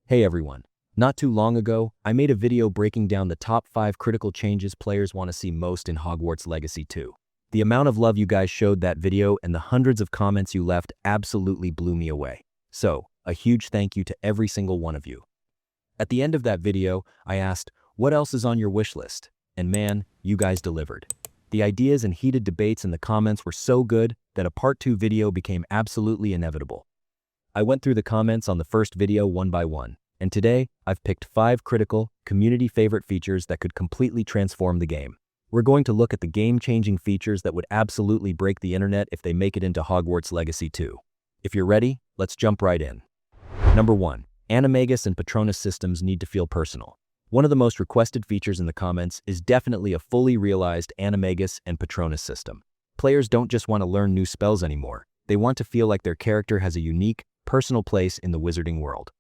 Hey everyone. Not too long ago, I made a video breaking down the top 5 critical changes players want to see most in Hogwarts Legacy 2. The amount of love you guys showed that video and the hundreds of comments you left absolutely blew me away. So, a huge thank you to every single one of you. At the end of that video, I asked, what else is on your wish list? And man, you guys delivered. The ideas and heated debates in the comments were so good that a part 2 video became absolutely inevitable. I went through the comments on the first video one by one, and today I've picked 5 critical, community favorite features that could completely transform the game. We're going to look at the game-changing features that would absolutely break the internet if they make it into Hogwarts Legacy 2. If you're ready, let's jump right in. Number 1. Animagus and Patronus systems need to feel personal. One of the most requested features in the comments is definitely a fully realized Animagus and Patronus system. Players don't just want to learn new spells anymore. They want to feel like their character has a unique, personal place in the wizarding world.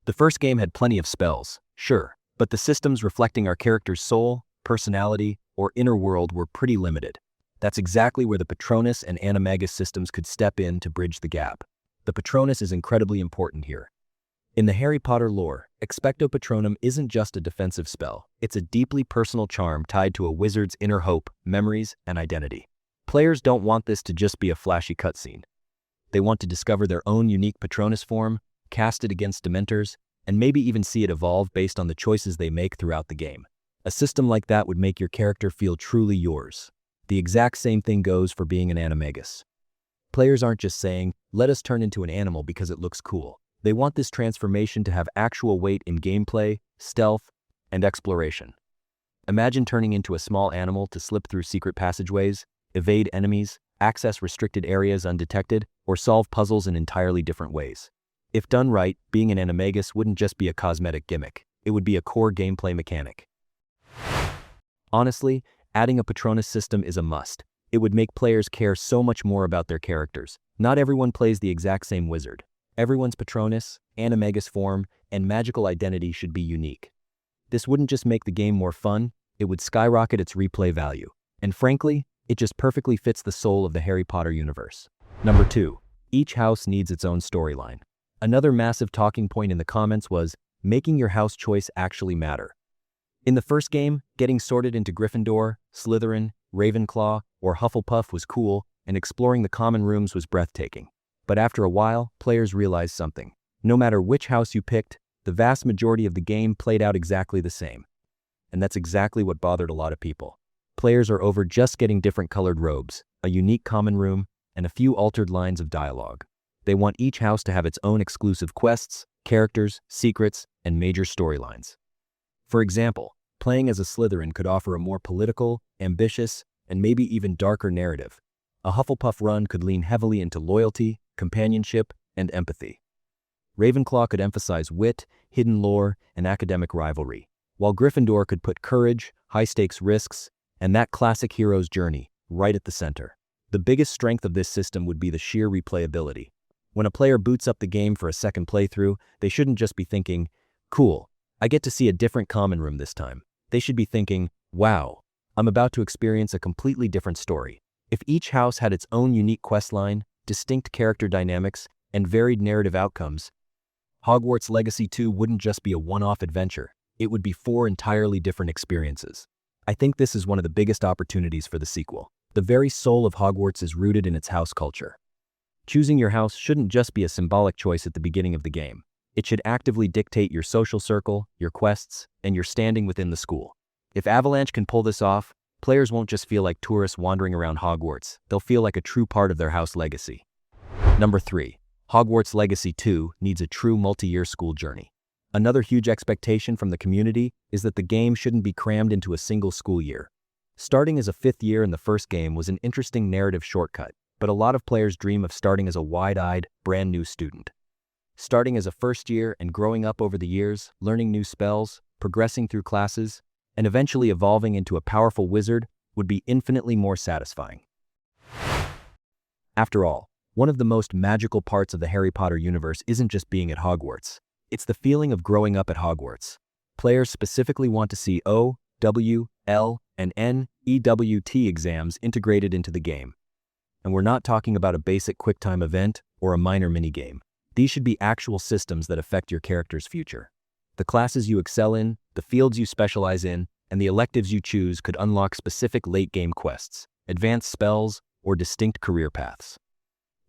The first game had plenty of spells, sure, but the systems reflecting our character's soul, personality, or inner world were pretty limited. That's exactly where the Patronus and Animagus systems could step in to bridge the gap. The Patronus is incredibly important here. In the Harry Potter lore, Expecto Patronum isn't just a defensive spell, it's a deeply personal charm tied to a wizard's inner hope, memories, and identity. Players don't want this to just be a flashy cutscene. They want to discover their own unique Patronus form, cast it against Dementors, and maybe even see it evolve based on the choices they make throughout the game. A system like that would make your character feel truly yours. The exact same thing goes for being an Animagus. Players aren't just saying, let us turn into an animal because it looks cool. They want this transformation to have actual weight in gameplay, stealth, and exploration. Imagine turning into a small animal to slip through secret passageways, evade enemies, access restricted areas undetected, or solve puzzles in entirely different ways. If done right, being an Animagus wouldn't just be a cosmetic gimmick, it would be a core gameplay mechanic. Honestly, adding a Patronus system is a must. It would make players care so much more about their characters. Not everyone plays the exact same wizard. Everyone's Patronus, Animagus form, and magical identity should be unique. This wouldn't just make the game more fun, it would skyrocket its replay value. And frankly, it just perfectly fits the soul of the Harry Potter universe. Number 2. Each house needs its own storyline. Another massive talking point in the comments was making your house choice actually matter. In the first game, getting sorted into Gryffindor, Slytherin, Ravenclaw, or Hufflepuff was cool, and exploring the common rooms was breathtaking. But after a while, players realized something. No matter which house you picked, the vast majority of the game played out exactly the same. And that's exactly what bothered a lot of people. Players are over just getting different colored robes, a unique common room, and a few altered lines of dialogue. They want each house to have its own exclusive quests, characters, secrets, and major storylines. For example, playing as a Slytherin could offer a more political, ambitious, and maybe even darker narrative. A Hufflepuff run could lean heavily into loyalty, companionship, and empathy. Ravenclaw could emphasize wit, hidden lore, and academic rivalry, while Gryffindor could put courage, high-stakes risks, and that classic hero's journey right at the center. The biggest strength of this system would be the sheer replayability. When a player boots up the game for a second playthrough, they shouldn't just be thinking, cool, I get to see a different common room this time. They should be thinking, wow, I'm about to experience a completely different story. If each house had its own unique questline, distinct character dynamics, and varied narrative outcomes, Hogwarts Legacy 2 wouldn't just be a one-off adventure. It would be 4 entirely different experiences. I think this is one of the biggest opportunities for the sequel. The very soul of Hogwarts is rooted in its house culture. Choosing your house shouldn't just be a symbolic choice at the beginning of the game. It should actively dictate your social circle, your quests, and your standing within the school. If Avalanche can pull this off, players won't just feel like tourists wandering around Hogwarts, they'll feel like a true part of their house legacy. Number 3. Hogwarts Legacy 2 needs a true multi-year school journey. Another huge expectation from the community is that the game shouldn't be crammed into a single school year. Starting as a 5th year in the first game was an interesting narrative shortcut, but a lot of players dream of starting as a wide-eyed, brand new student. Starting as a first year and growing up over the years, learning new spells, progressing through classes, and eventually evolving into a powerful wizard would be infinitely more satisfying. After all, one of the most magical parts of the Harry Potter universe isn't just being at Hogwarts. It's the feeling of growing up at Hogwarts. Players specifically want to see O, W, L, and N, EWT exams integrated into the game. And we're not talking about a basic QuickTime event or a minor minigame. These should be actual systems that affect your character's future. The classes you excel in, the fields you specialize in, and the electives you choose could unlock specific late-game quests, advanced spells, or distinct career paths.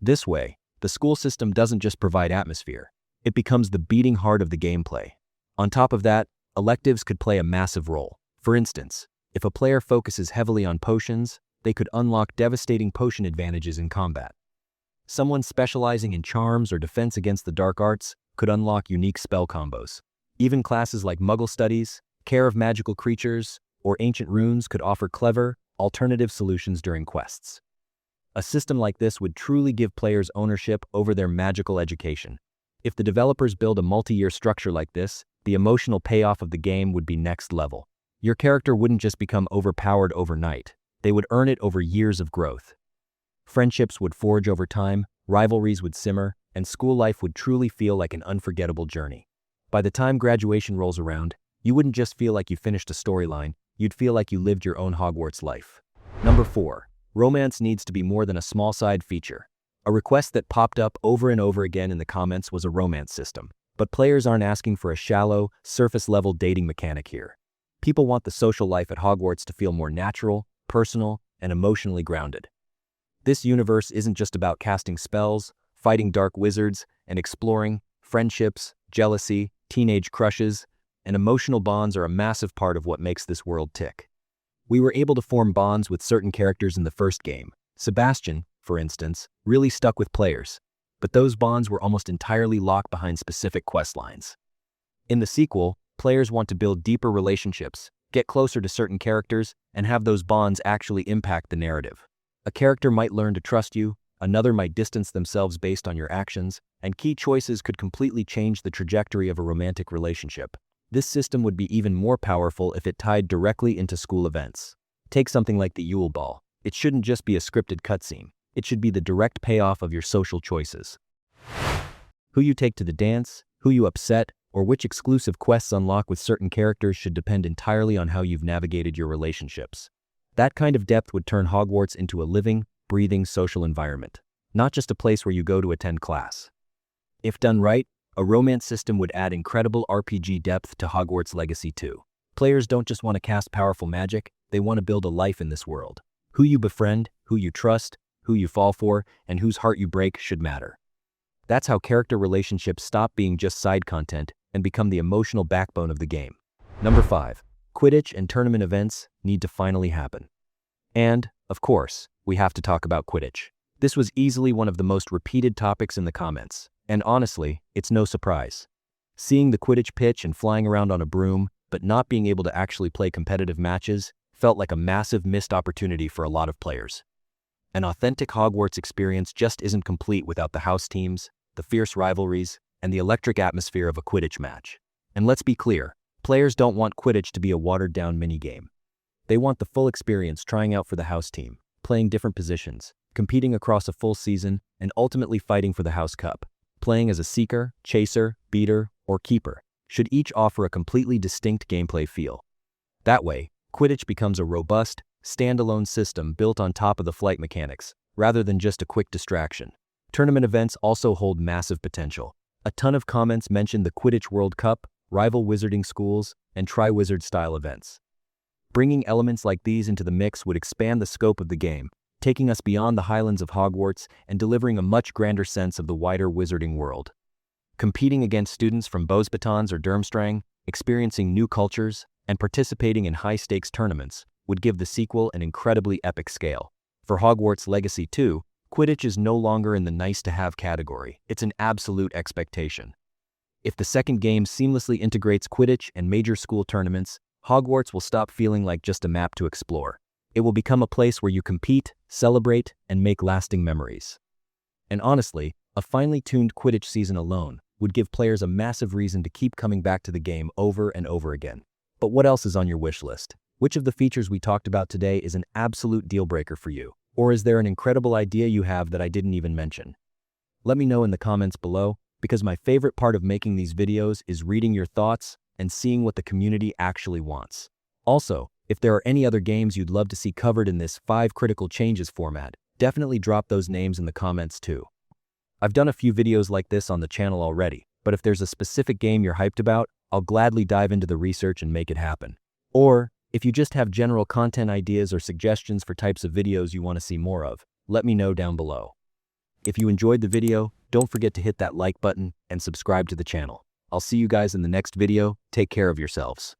This way, the school system doesn't just provide atmosphere, it becomes the beating heart of the gameplay. On top of that, electives could play a massive role. For instance, if a player focuses heavily on potions, they could unlock devastating potion advantages in combat. Someone specializing in charms or defense against the dark arts could unlock unique spell combos. Even classes like Muggle Studies, Care of Magical Creatures, or Ancient Runes could offer clever, alternative solutions during quests. A system like this would truly give players ownership over their magical education. If the developers build a multi-year structure like this, the emotional payoff of the game would be next level. Your character wouldn't just become overpowered overnight, they would earn it over years of growth. Friendships would forge over time, rivalries would simmer, and school life would truly feel like an unforgettable journey. By the time graduation rolls around, you wouldn't just feel like you finished a storyline, you'd feel like you lived your own Hogwarts life. Number 4. Romance needs to be more than a small side feature. A request that popped up over and over again in the comments was a romance system. But players aren't asking for a shallow, surface-level dating mechanic here. People want the social life at Hogwarts to feel more natural, personal, and emotionally grounded. This universe isn't just about casting spells, fighting dark wizards, and exploring. Friendships, jealousy, teenage crushes, and emotional bonds are a massive part of what makes this world tick. We were able to form bonds with certain characters in the first game. Sebastian, for instance, really stuck with players, but those bonds were almost entirely locked behind specific quest lines. In the sequel, players want to build deeper relationships, get closer to certain characters, and have those bonds actually impact the narrative. A character might learn to trust you, another might distance themselves based on your actions, and key choices could completely change the trajectory of a romantic relationship. This system would be even more powerful if it tied directly into school events. Take something like the Yule Ball. It shouldn't just be a scripted cutscene. It should be the direct payoff of your social choices. Who you take to the dance, who you upset, or which exclusive quests unlock with certain characters should depend entirely on how you've navigated your relationships. That kind of depth would turn Hogwarts into a living, breathing social environment, not just a place where you go to attend class. If done right, a romance system would add incredible RPG depth to Hogwarts Legacy 2. Players don't just want to cast powerful magic, they want to build a life in this world. Who you befriend, who you trust, who you fall for, and whose heart you break should matter. That's how character relationships stop being just side content and become the emotional backbone of the game. Number 5. Quidditch and tournament events need to finally happen. And, of course, we have to talk about Quidditch. This was easily one of the most repeated topics in the comments, and honestly, it's no surprise. Seeing the Quidditch pitch and flying around on a broom, but not being able to actually play competitive matches, felt like a massive missed opportunity for a lot of players. An authentic Hogwarts experience just isn't complete without the house teams, the fierce rivalries, and the electric atmosphere of a Quidditch match. And let's be clear, players don't want Quidditch to be a watered-down minigame. They want the full experience trying out for the house team, playing different positions, competing across a full season, and ultimately fighting for the House Cup. Playing as a seeker, chaser, beater, or keeper should each offer a completely distinct gameplay feel. That way, Quidditch becomes a robust, standalone system built on top of the flight mechanics, rather than just a quick distraction. Tournament events also hold massive potential. A ton of comments mentioned the Quidditch World Cup, rival wizarding schools, and Triwizard-style events. Bringing elements like these into the mix would expand the scope of the game, taking us beyond the highlands of Hogwarts and delivering a much grander sense of the wider wizarding world. Competing against students from Beauxbatons or Durmstrang, experiencing new cultures, and participating in high-stakes tournaments would give the sequel an incredibly epic scale. For Hogwarts Legacy 2, Quidditch is no longer in the nice-to-have category, it's an absolute expectation. If the second game seamlessly integrates Quidditch and major school tournaments, Hogwarts will stop feeling like just a map to explore. It will become a place where you compete, celebrate, and make lasting memories. And honestly, a finely tuned Quidditch season alone would give players a massive reason to keep coming back to the game over and over again. But what else is on your wish list? Which of the features we talked about today is an absolute deal breaker for you? Or is there an incredible idea you have that I didn't even mention? Let me know in the comments below, because my favorite part of making these videos is reading your thoughts and seeing what the community actually wants. Also, if there are any other games you'd love to see covered in this 5 critical changes format, definitely drop those names in the comments too. I've done a few videos like this on the channel already, but if there's a specific game you're hyped about, I'll gladly dive into the research and make it happen. Or, if you just have general content ideas or suggestions for types of videos you want to see more of, let me know down below. If you enjoyed the video, don't forget to hit that like button and subscribe to the channel. I'll see you guys in the next video. Take care of yourselves.